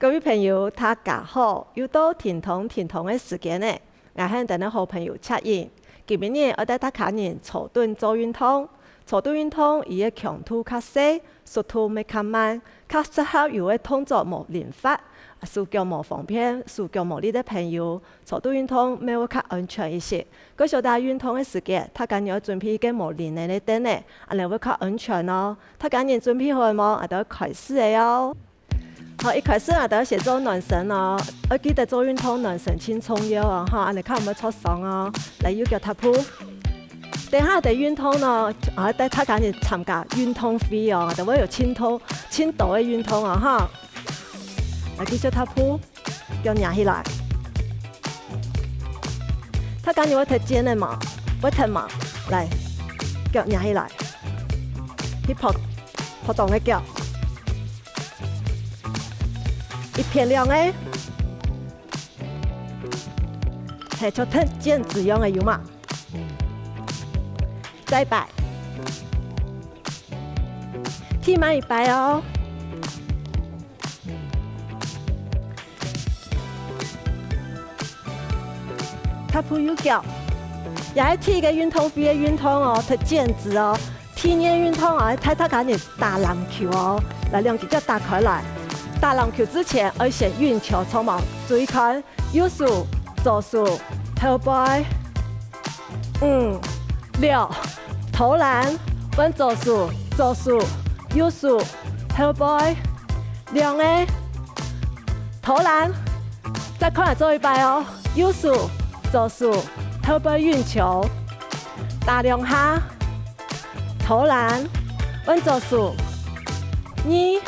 各位朋友，大家好！又到天堂的时间呢，我向大家好朋友测验。今日我带大家人坐蹲做运动。坐蹲运动伊个强度较细，速度咪较慢，较适合有个动作无连发、手脚无方便、手脚无力的朋友。坐蹲运动咪会较安全一些。嗰小大运动的时间，大家要准备个无连的灯呢，你会较安全哦。大家人准备好冇？我哋开始个哦。好，一开始我哋先做暖身哦。我记得做运动暖身轻重要哦，哈，你看有冇出爽哦？嚟要腳踏步。等下我哋运动呢，我帶大家人參加运动會哦，我哋會有輕度嘅运動啊，哈。嚟繼續踏步，腳壓起來。大家人會踢肩的嘛，會踢嘛，嚟，腳壓起來，去撲動嘅腳。一片亮诶，系出踢毽子样的有嘛？再摆，踢慢一摆哦。踏步有脚，也系踢个运动会的运动哦，踢毽子哦，踢年运动哦，睇大家人打篮球哦，来两只脚打开来。打篮球之前，要先运球冲毛，注意看，右手、左手，后背，5、6，投篮，稳左手、右手，后背，2个，投篮，再看来做一摆哦，右手、左手，后背运球，打2下，投篮，稳左手，2、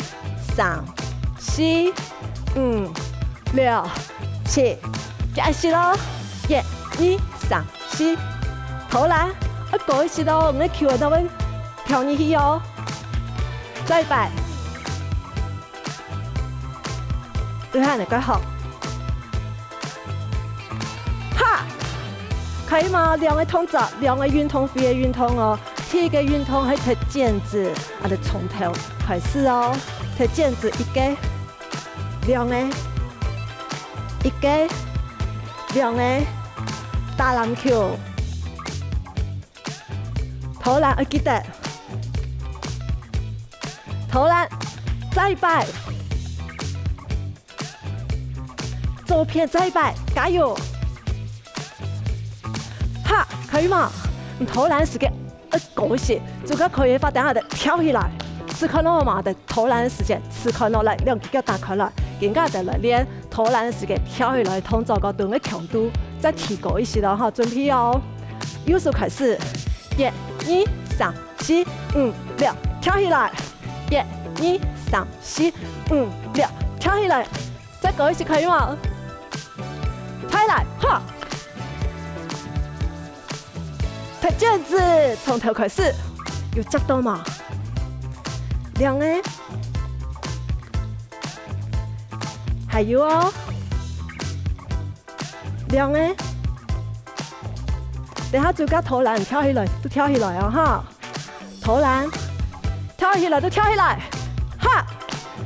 3。4、5、6、7，开始咯！1、2、3、4，投篮，过一时咯，我们球都会跳进去哦。再摆，对下你个好，哈，可以吗？两个动作，两个运动会的运动哦。第一个运动是踢毽子，我哋从头开始哦。踢毽子一个。2个，一个，2个，打篮球，投篮，记得，投篮，再摆，左片再摆，加油！哈，可以吗？你投篮时间过一些，这个可以把等下的跳起来，吃开了嘛的投篮时间，吃开了来，两只脚打开了。更加的来练投篮的时间，跳起来动作个蹲的强度再提高一些了哈，准备哦。右手开始，1、2、3、4、5、6，跳起来，1、2、3、4、5、6，跳起来，再高一些可以吗？跳起来，哈！踢毽子，从头开始，有抓到吗？2个。还有哦，2个，等下就加投篮跳起来，都跳起来哦哈！投篮，跳起来都跳起来，哈！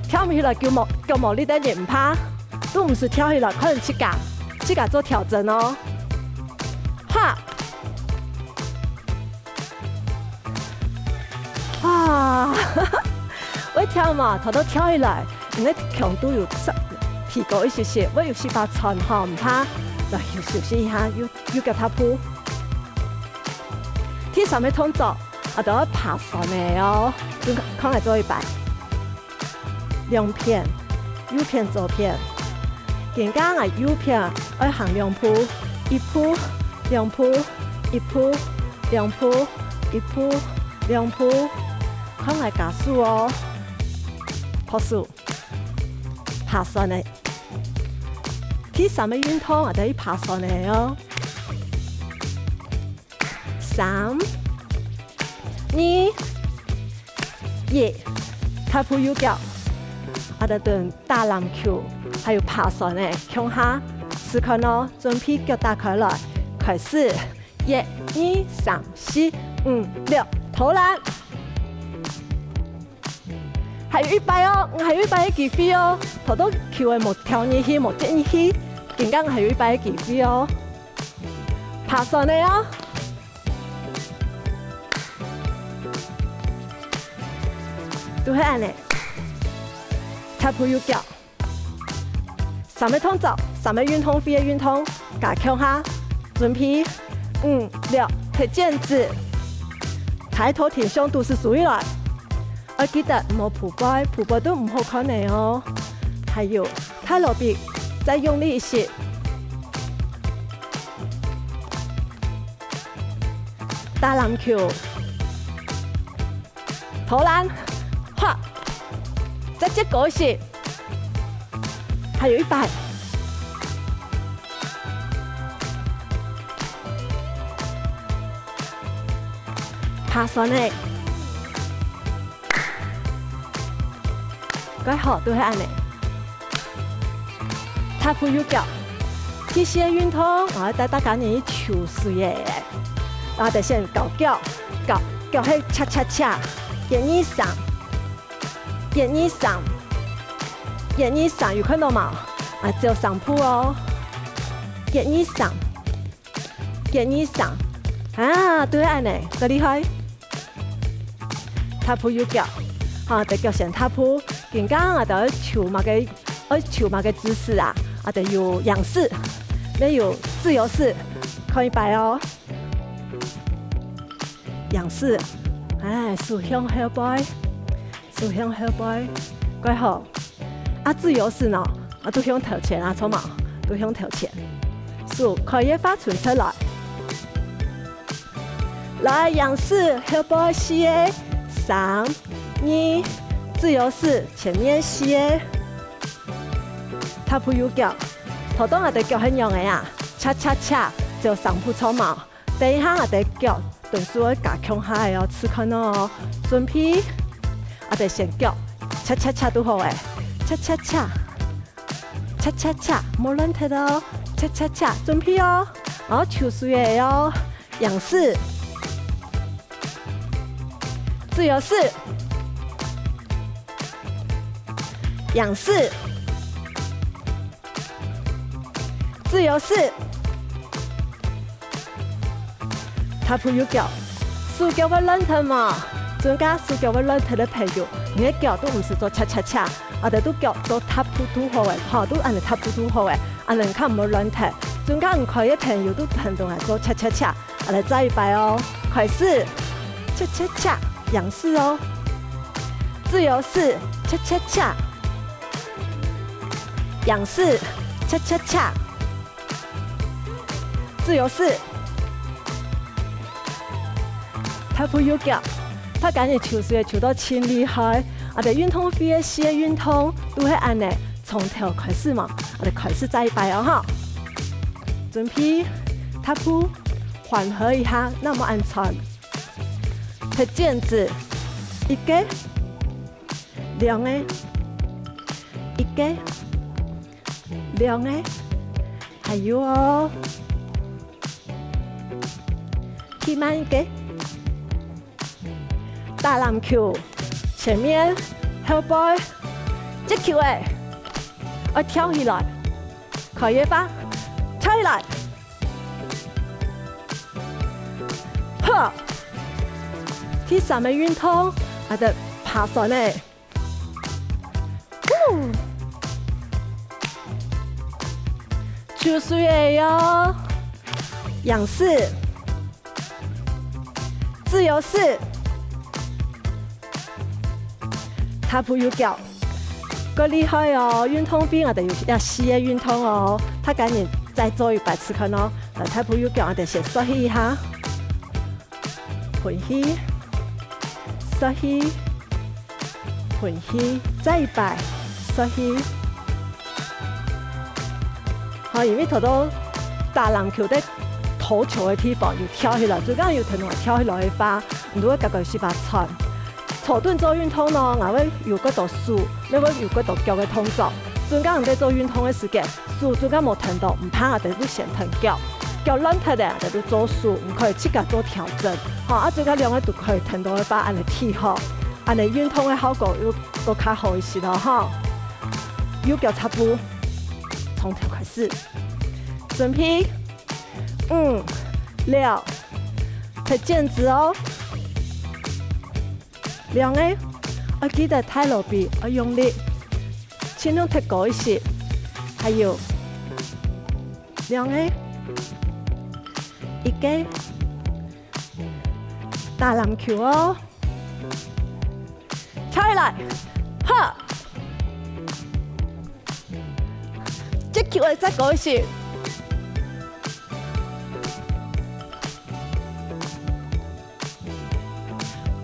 跳唔起来叫冇力的人唔怕，都唔是跳起来，可能膝盖做调整哦，哈！啊，我跳嘛，头都跳起来，你的强度有提高一些些，我有把穿好唔怕，来休息一下，又脚踏步。第三个动作，我都要爬上来哦，就看来做一摆，2片，右片左片，更加我右片要行2步，1步2步，1步2步，1步2步，看来加速哦，跑速，爬上来。第三个运动我哋爬上来哦，3、2、1，踏步右脚，我哋蹲打篮球，还有爬上来，向下，试看哦，准备脚打开来，开始，1、2、3、4、5、6，投篮，还有100哦，还有100的机会哦。头都球的无跳入去，无进入去，刚刚还有100的机会哦。拍算的哦。都係安尼，踏步右腳，3個通走，3個運動，4個運動，加強下，準備，5、6，踢毽子，抬頭挺胸，肚子豎起來，要記得唔好撲背，撲背都唔好看你哦。還有，太落臂，再用力一些，打籃球，投籃。畫，再接過去，還有100，拍算呢，改好都係安尼，踏步右腳，這些運動我帶大家嚟抽水嘅，我哋先搞腳，腳係恰恰恰，眼耳上。眼耳上有看到嗎？啊，只有上鋪哦。眼耳上，啊，對安尼，個厲害。踏步右腳，哈，隻腳先踏步，剛剛啊，就要球嘛個姿勢啊，啊，就有仰式，沒有自由式，看100哦。仰式，哎，豎向後背。都向後背，怪好。啊，自由式呢？啊，都向頭前啊，錯嘛？都向頭前。數可以發傳出來。來，仰式後背4、3、2，自由式前面4。踏步右腳，頭當我哋腳很用嘅啊，恰恰恰就上鋪錯嘛。第一下我哋腳頓時會加強下嘅哦，此刻哦，準備。我哋先腳，恰恰恰都好誒，恰恰，冇亂踢哦，恰，準備哦，然後抽水嘅哦，仰式，自由式，仰式，自由式，踏步右腳，手腳會亂踢嘛。專家手腳會亂踢的朋友，你嘅腳都唔是做恰恰恰，我哋都腳做踏步都好嘅，嚇都按你踏步都好嘅，按你看唔好亂踢。專家唔可以朋友都很多係做恰恰恰，我哋再100哦，開始恰，仰式哦，自由式恰，仰式恰，自由式，踏步右腳。他趕緊抽水，抽到真厲害！我哋運動會嘅4個運動都係按呢，從頭開始嘛，我哋開始再100哦哈。準備踏步，緩和一下，那麼安全。踢毽子，1個，2個，1個，2個，還有哦，踢慢1個。打籃球，前面後背，接球誒，我跳起來，可以吧？跳起來，呵，第3個運動，我哋爬上嚟，抽水誒喲，仰式，自由式。踏步右腳，個厲害哦！運動邊我哋要4個運動哦，他趕緊再做100次看哦。踏步右腳我哋先縮起一下，盤起，縮起，盤起，再100，縮起。好，因為頭到打籃球的投球的地方要跳起來，最緊要同埋跳起來嘅話，唔好夾佢400寸。坐頓做運動咯，我會有嗰度數，你會有嗰度腳嘅動作。專家人哋做運動嘅時間，數專家冇停到，唔怕我哋都先停腳。腳亂踢嘅，我哋都做數，唔可以即刻做調整。好，啊，專家兩個都可以停到一把，按嚟踢好。安尼运动的效果又都较好一些咯哈。右脚踏步，从头开始，准备，5、6，踢毽子哦。两个，我记得太落笔，我用力，尽量踢高一些。还有两个，一个打篮球哦，跳起来，哈！这球会再高一些。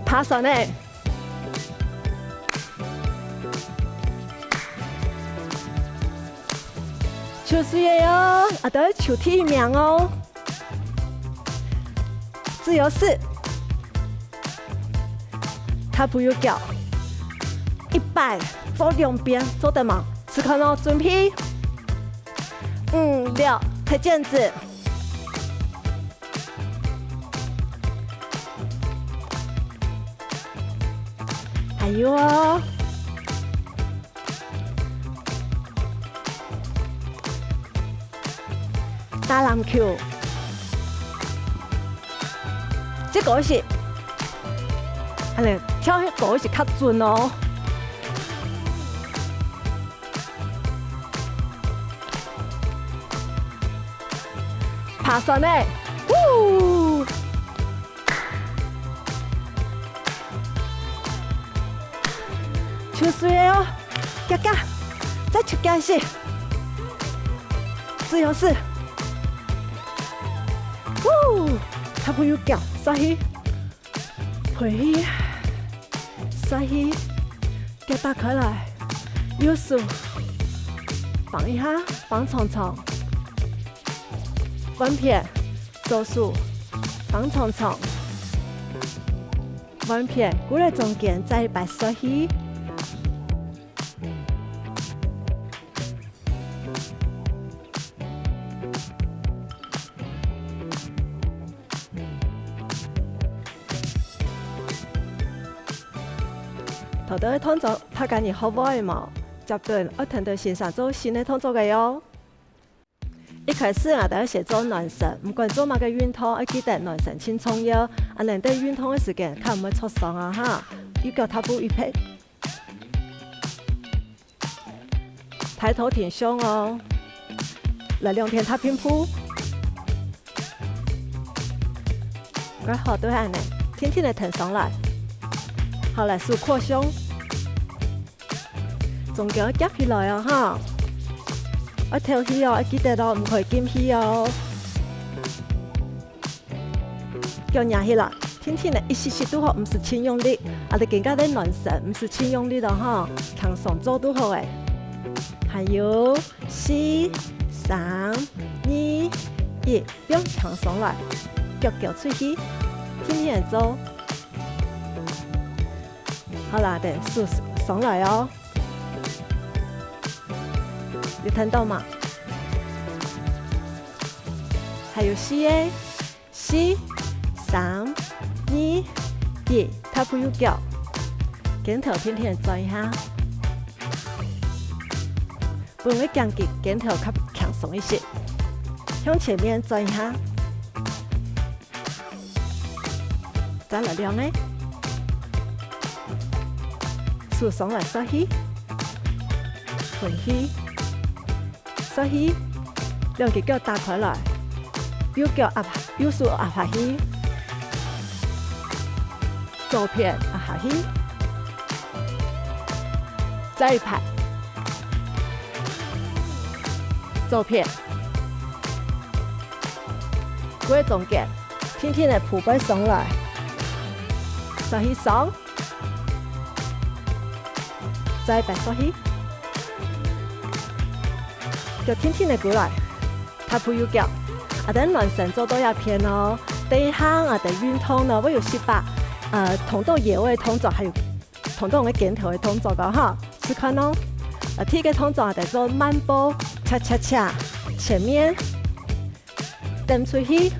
爬绳呢？球水的哦，都要球体名哦。自由式，踏步右脚，100走两边，走得吗？此刻呢，准备，5、6，踢毽子。还有哦。打篮球，这个是，安尼跳迄个是较准哦。爬绳呢，呜！球水的哦，加加，再球加一些，自由式。踏步右脚，刷起，回起，刷起，脚打开来，右手绑一下，绑长长，弯片，左手绑长长，弯片，过来中间，再把刷起。头头的动作拍緊你好唔嘛？接頓我聽到線上做新的動作嘅喲。一開始我哋寫做暖身，唔管做乜嘅運動，我記得暖身先重要。啊，能對運動嘅時間，看唔會出傷啊哈。右腳踏步預備，抬頭挺胸哦。來兩天踏平鋪，個好都係呢，天天嚟騰上來。好來數擴胸，中間夾起來啊哈！我跳起哦，記得咯，唔可以緊起哦。腳壓起來，天天嚟一時時都好，唔是輕用力，我哋更加啲暖身，唔是輕用力咯哈，強鬆做都好誒。還有4、3、2、1，不用強鬆來，腳出去，天天嚟做。好啦，得數上來哦，有聽到嗎？還有4、3、2、1，踏步右腳，肩頭天天轉一下，不會降級，肩頭較強鬆一些，向前面轉一下，再來兩個。數上來刷起，回起，刷起，兩隻腳打開來，右腳壓，右手壓下去，左片壓下去，再一排，左片，過中間，天天嚟鋪背上來，刷起上。再擺刷起，腳天天嚟過來，踏步右腳，啊等暖身做多一片哦。第一項啊，第運動呢，我有18，同到野外動作，還有同到我嘅肩頭嘅動作噶哈，試看咯。第一個動作啊，做慢步，恰恰恰，前面，蹬出去，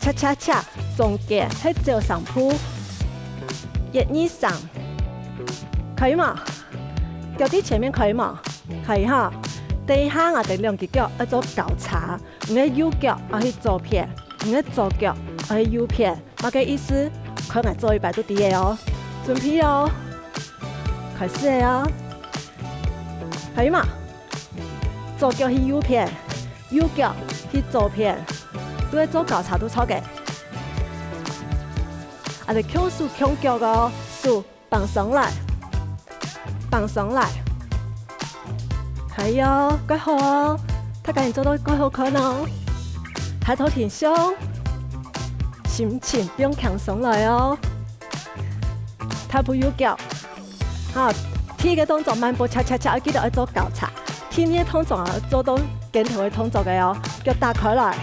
恰恰恰，中間係走上鋪。1、2、3，可以吗？脚底前面可以吗？可以哈。第一项啊，第2只脚要做交叉，你的右脚要去左片，你的左脚要去右片，乜嘅意思？佢嚟做100度啲嘢哦，準備哦，開始哦，可以嘛？左腳去右片，右腳去左片，都係做交叉都錯嘅。啊，你強手強腳個手綁上來，綁上來。可以哦，quay好哦，他趕緊做到quay好可能。抬頭挺胸，心情不用強上來哦。踏步右腳，好，踢嘅動作慢步恰恰恰，記得要做交叉。踢呢啲動作啊，做到頸條嘅動作嘅哦，腳打開來，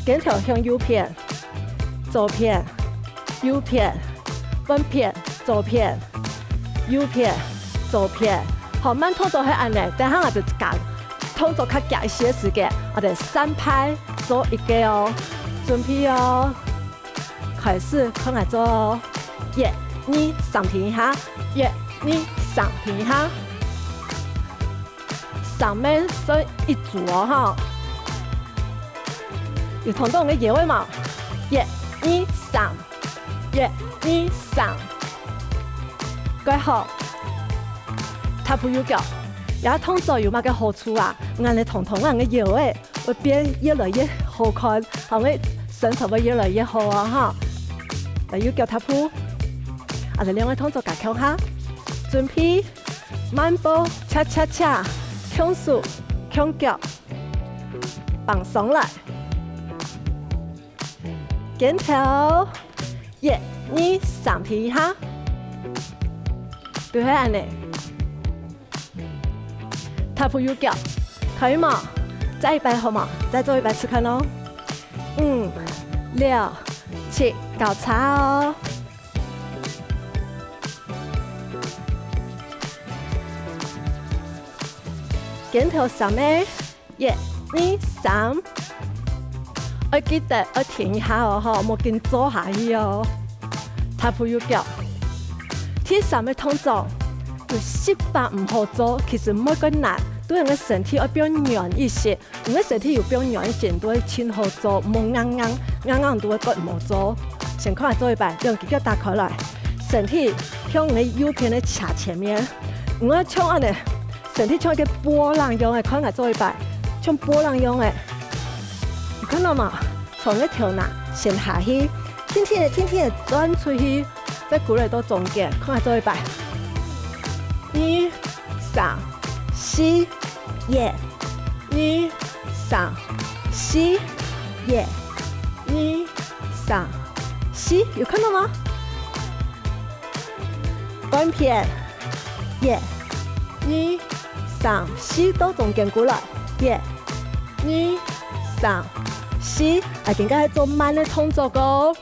頸條向右片、左片、右片、分片、左片、右片、左片。好，慢動作係按呢，等下我就講動作較夾一些時間，我哋3拍做一個哦，準備哦，開始開始做哦，1、2、3停一下，1、2、3停一下，上面算一組哦哈，有同動嘅嘢位嘛？1、2、3，1、2、3，改好。踏步右腳，也動作有乜嘅好處啊？按你同人嘅腰誒，會變越來越好看，後尾身材會越來越好啊！哈，嚟右腳踏步，我哋兩個動作加強下，準備慢步，恰恰恰，強手強腳，綁上來，肩頭，1、2、3停一下，對係按呢。踏步右腳，可以嗎？再100好嗎？再做100次看哦。5、6、7，交叉哦。肩頭上面，1、2、3，要記得要停一下哦，哈，冇跟做下去哦。踏步右腳，踢上面動作。有10%唔好做，其實冇咁難。對人嘅身體要比較軟一些，人嘅身體又比較軟一些，都會輕好做，冇硬都會覺唔好做。先開始做100，兩隻腳打開來，身體向你右邊嘅斜前面，我要像安尼，身體像一個波浪樣嘅，開始做100，像波浪樣嘅，你看到嗎？從一條罅先下去，天天轉出去，再鼓勵到中間，開始做100。2、3、4、1、2、3、4、1、2、3、4，有看到嗎？分片，1、2、3、4到中間過來，1、2、3、4，啊，點解做慢的動作個？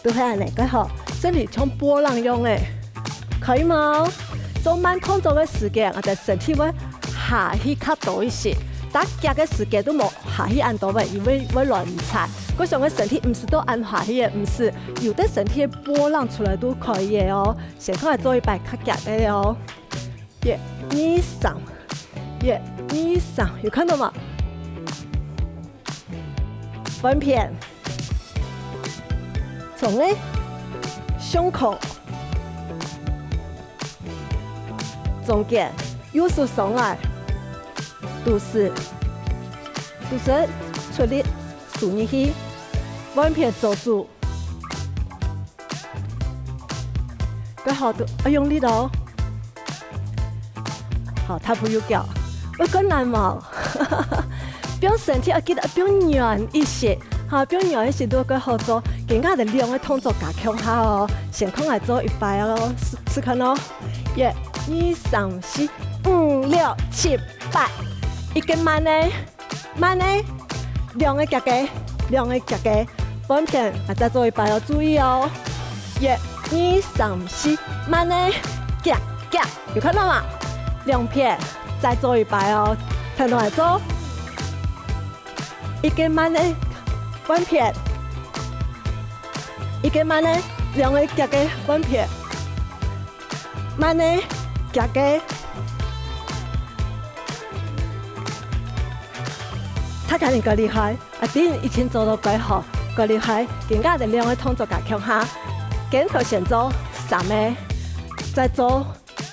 都係按呢個好，身體像波浪樣誒。可以嗎？做慢動作嘅時間，我哋身體會下去較多一些。打夾嘅時間都冇下去按多嘅，因為會亂踩。嗰種嘅身體唔是都按下去嘅，唔是有的身體波浪出來都可以嘅哦。先開始做100較夾嘅哦。1、2、3，1、2、3，有看到嗎？分片，從呢胸口。中間右手上來，肚子出力數入去，分片做住，個好度要用力哦。好，踏步右腳，會更難嘛？不用身體要記得不用軟一些，哈，不用軟一些都個好做。更加的兩個動作加強下哦，先開來做100哦，試看哦，1、2、3、4、5、6、7、8，一個慢呢，兩個夾嘅，分片啊再做100要注意哦，1、2、3、4，慢呢，夾，有看到嗎？兩片再做100哦，聽到來做，一個慢呢，分片。一個慢呢，两个夹个稳片，慢的夹个，他肯定够厉害，顶以前做到几好，够厉害，更加的两个动作加强下，镜头先做3个，再做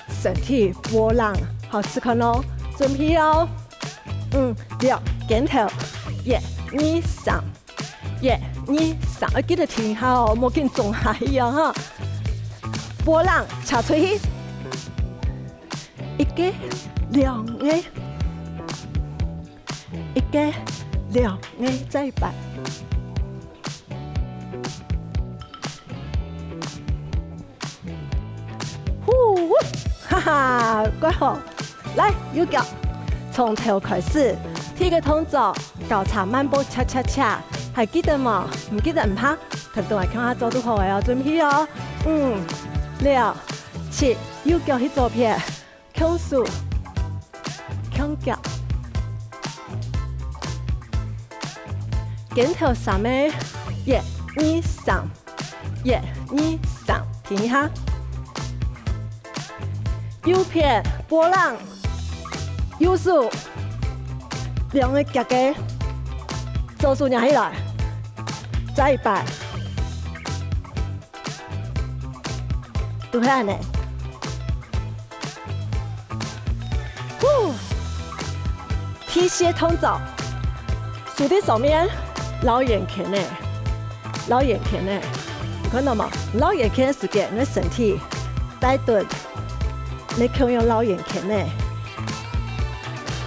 身体波浪，好吃看咯，准备哦，6镜头，1、2、3。1、2、3，记得停下哦，莫跟中下一样哈。波浪插出去，一个、两个，一个、两个，再摆。呼，哈哈，怪好。来，右脚，从头开始，第一个动作，脚踩慢步，恰恰恰。还记得吗？唔记得唔怕，睇到嚟看下做都好嘅哦，準備哦。6、7，右腳去左邊，向數，向腳，鏡頭3個，1、2、3，1、2、3，停一下。右邊波浪，右數，兩個夾嘅，左數壓起來。再擺，都係呢。提鞋通走，手的上面老眼看呢，老眼看呢，你看到嗎？老眼看的時間，你身體帶頓，你可以用老眼看呢。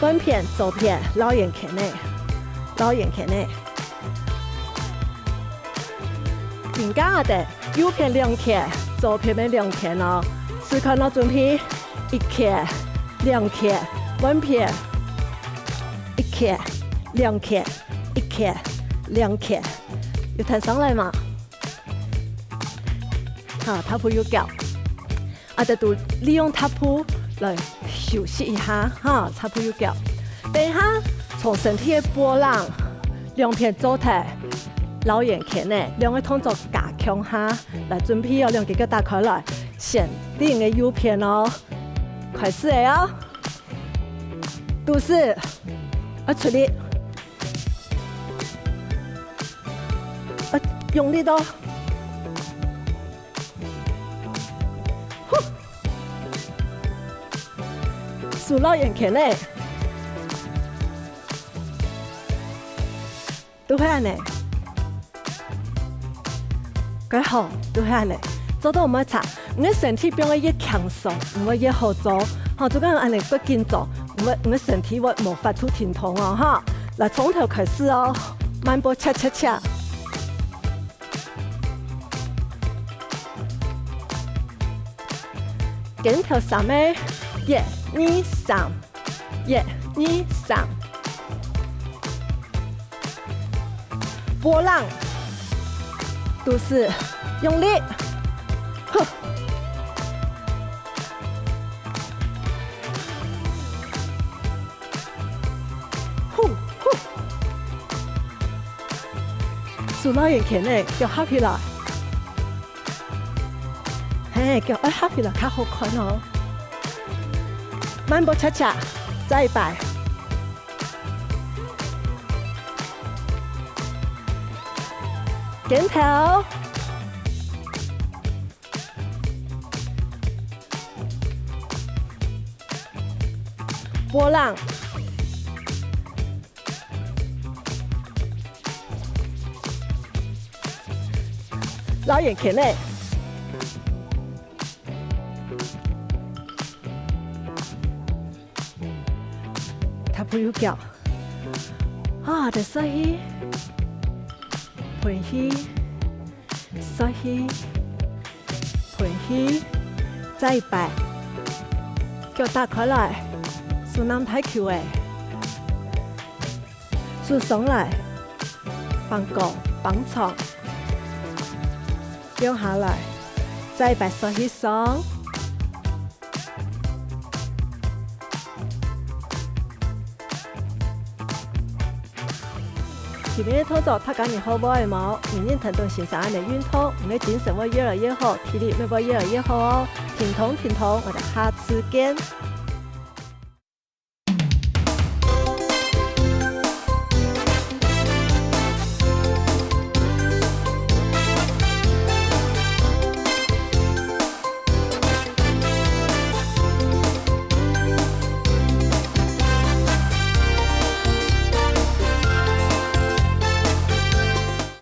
分片左片老眼看呢，老眼看呢。更加的，右片2克，左片的2克哦。试看到準備1克、2克，分片1克、2克、1克、2克，要彈上來嘛？好，踏步右腳，就利用踏步來休息一下，哈，踏步右腳。等一下，從身體的波浪2片左腿。老眼看呢，兩個動作加強下，來準備哦，兩個腳打開來，先頂個右片哦，開始嚟哦，都是，出力，用力多，數老眼看呢，都係呢。幾好，都係嚟，做到唔乜差，我身體變得越強壯，我越好做，好做緊安尼個緊做，我身體我冇法度停痛哦，哈，嗱從頭開始哦，慢步恰恰恰，鏡頭3個，1、2、3，1、2、3，波浪。都是用力，呼，呼，數老眼看呢，叫 happy 啦，嘿，叫happy 啦，較好看哦。慢步恰恰，再擺。鏡頭，波浪，老眼看呢，踏步右腳，就所以。盤起，縮起，盤起，再擺，腳打開來，數南太球誒，數上來，放高，放長，掉下來，再擺縮起上。体面的动作，他讲你好不好毛？年龄疼痛形成安的运动，你的精神会越来越好，体力会越来越好哦。挺痛，我的下次见。